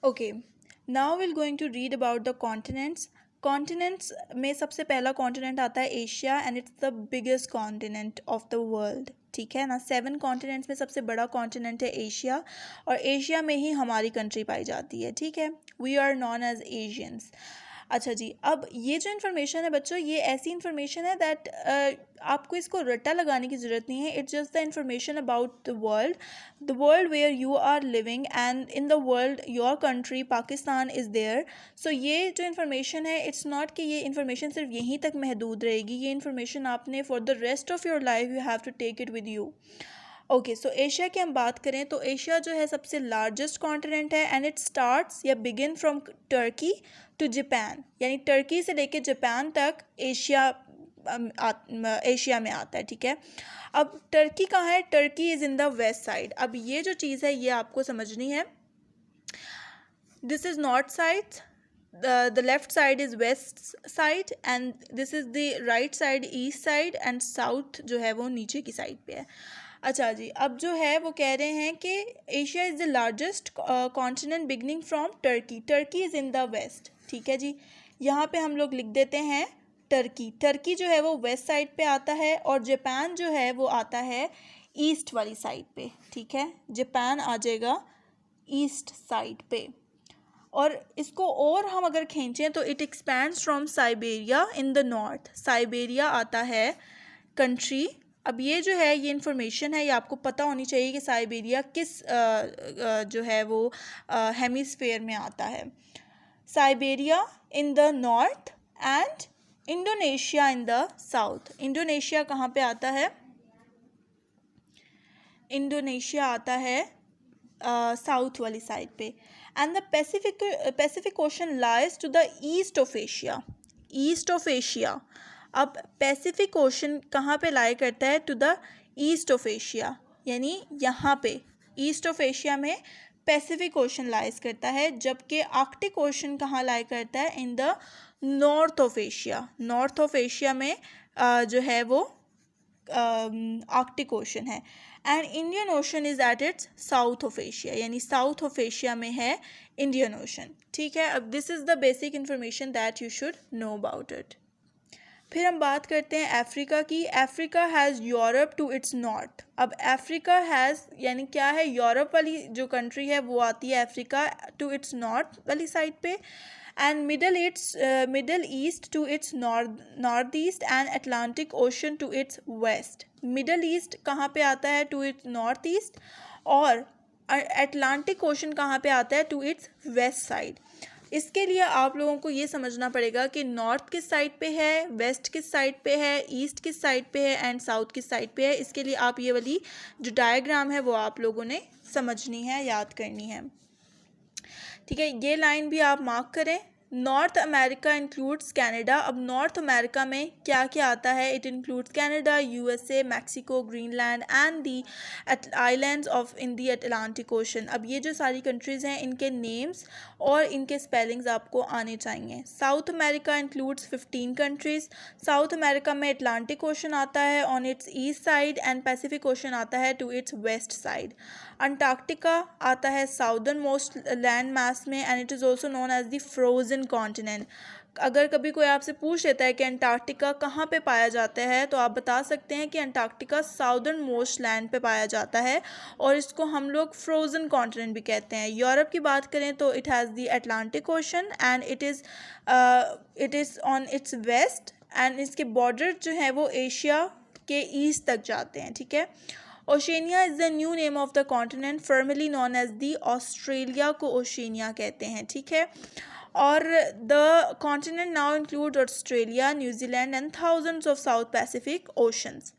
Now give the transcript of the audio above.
Okay, now will going to read about the continents. Continents में सबसे पहला continent आता है Asia, and it's the biggest continent of the world. ठीक है ना, 7 कॉन्टिनेंट्स में सबसे बड़ा कॉन्टिनेंट है एशिया, और एशिया में ही हमारी कंट्री पाई जाती है। ठीक है, we are known as Asians. अच्छा जी, अब ये जो इन्फॉर्मेशन है बच्चों, ये ऐसी इन्फॉर्मेशन है दैट आपको इसको रट्टा लगाने की ज़रूरत नहीं है। It's just the information about the world where you are living, and in the world your country Pakistan is there. So ये जो इन्फॉर्मेशन है, इट्स नॉट कि ये इन्फॉर्मेशन सिर्फ यहीं तक महदूद रहेगी। ये इन्फॉर्मेशन आपने for the rest of your life you have to take it with you. Okay, so Asia की हम बात करें तो एशिया जो है सबसे लार्जेस्ट कॉन्टिनेंट है, एंड इट स्टार्ट्स या begin from Turkey to Japan, यानी टर्की से लेके जापान तक एशिया एशिया में आता है। ठीक है, अब टर्की कहाँ है? Turkey is in the west side. अब ये जो चीज़ है ये आपको समझनी है। This is north side, the left side is west side, and this is the right side east side, and south जो है वो नीचे की साइड पे है। अच्छा जी, अब जो है वो कह रहे हैं कि Asia is the largest continent beginning from Turkey. Turkey is in the west. ठीक है जी, यहाँ पे हम लोग लिख देते हैं टर्की। टर्की जो है वो वेस्ट साइड पे आता है, और जापान जो है वो आता है ईस्ट वाली साइड पे। ठीक है, जापान आ जाएगा ईस्ट साइड पे। और इसको और हम अगर खींचें तो it expands from Siberia in the north. Siberia आता है कंट्री। अब ये जो है ये इन्फॉर्मेशन है, ये आपको पता होनी चाहिए कि साइबेरिया किस जो है वो हेमिस्फेयर में आता है। Siberia in the north and Indonesia in the south. Indonesia कहाँ पे आता है? इंडोनेशिया आता है साउथ वाली साइड पे। And the Pacific Ocean lies to the east of Asia. East of Asia. अब पैसिफिक ओशन कहाँ पे लाई करता है? To the east of Asia, यानी यहाँ पे ईस्ट ऑफ एशिया में पैसिफिक ओशन लाइज करता है, जबकि आर्कटिक ओशन कहाँ लाई करता है? In the north of Asia. North of Asia में जो है वो आर्कटिक ओशन है, and Indian Ocean is at it's south of Asia, यानी साउथ ऑफ एशिया में है इंडियन ओशन। ठीक है, अब this is the basic information that you should know about it. फिर हम बात करते हैं अफ्रीका की। Africa has Europe to its north. अब अफ्रीका हैज़ यानी क्या है? यूरोप वाली जो कंट्री है वो आती है अफ्रीका टू इट्स नॉर्थ वाली साइड पे, and Middle East to its north east, and Atlantic Ocean to its west. Middle East कहाँ पे आता है? टू इट्स नॉर्थ ईस्ट, और अटलांटिक ओशन कहाँ पे आता है? To its west side. इसके लिए आप लोगों को ये समझना पड़ेगा कि नॉर्थ किस साइड पे है, वेस्ट किस साइड पे है, ईस्ट किस साइड पे है, एंड साउथ किस साइड पे है। इसके लिए आप ये वाली जो डायग्राम है वो आप लोगों ने समझनी है, याद करनी है। ठीक है, ये लाइन भी आप मार्क करें। North America includes Canada. अब नॉर्थ अमेरिका में क्या क्या आता है? It includes Canada, USA, Mexico, Greenland and the islands of in the Atlantic ocean. अब ये जो सारी कंट्रीज़ हैं इनके नेम्स और इनके स्पेलिंग्स आपको आने चाहिए। South America includes 15 countries. South America में अटलांटिक ओशन आता है on its east side, and Pacific Ocean आता है to its west side. Antarctica आता है साउदर्न मोस्ट लैंड मास में, and it is also known as the frozen continent. अगर कभी कोई आपसे पूछ लेता है कि अंटार्कटिका कहाँ पे पाया जाता है, तो आप बता सकते हैं कि अंटार्कटिका साउदर्न मोस्ट लैंड पे पाया जाता है, और इसको हम लोग फ्रोजन कॉन्टिनेंट भी कहते हैं। यूरोप की बात करें तो it has the Atlantic Ocean, and it is on its west, and इसके बॉर्डर जो है वो एशिया के ईस्ट तक जाते हैं। ठीक है, Oceania is the new name of the continent, formerly known as the Australia को ओशेनिया कहते हैं। ठीक है, और the continent now include Australia, New Zealand and thousands of south Pacific oceans.